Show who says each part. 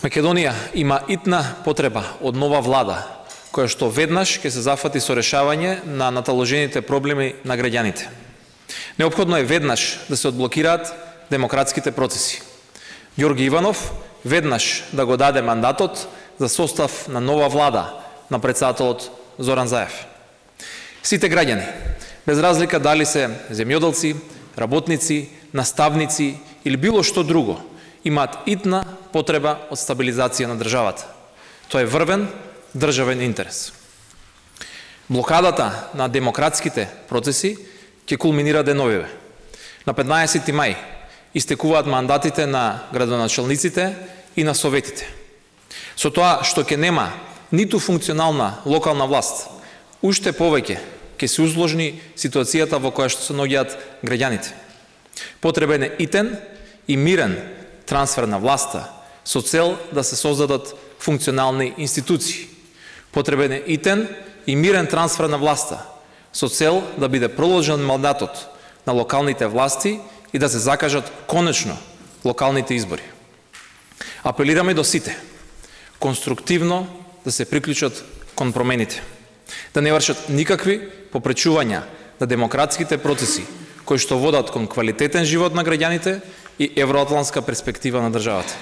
Speaker 1: Македонија има итна потреба од нова влада, која што веднаш ќе се зафати со решавање на наталожените проблеми на граѓаните. Неопходно е веднаш да се одблокираат демократските процеси. Ѓорги Иванов веднаш да го даде мандатот за состав на нова влада на претседателот Зоран Заев. Сите граѓани, без разлика дали се земјоделци, работници, наставници или било што друго, имаат итна потреба од стабилизација на државата. Тоа е врвен државен интерес. Блокадата на демократските процеси ќе кулминира деновиве. На 15 мај истекуваат мандатите на градоначалниците и на советите. Со тоа што ќе нема ниту функционална локална власт, уште повеќе ќе се узложни ситуацијата во која што се наоѓаат граѓаните. Потребен е итен и мирен трансфер на власта со цел да се создадат функционални институции. Потребен е итен и мирен трансфер на власта со цел да биде продолжен мандатот на локалните власти и да се закажат конечно локалните избори. Апелираме до сите конструктивно да се приклучат кон промените, да не вршат никакви попречувања на демократските процеси кои што водат кон квалитетен живот на граѓаните и евроатлантска перспектива на државата.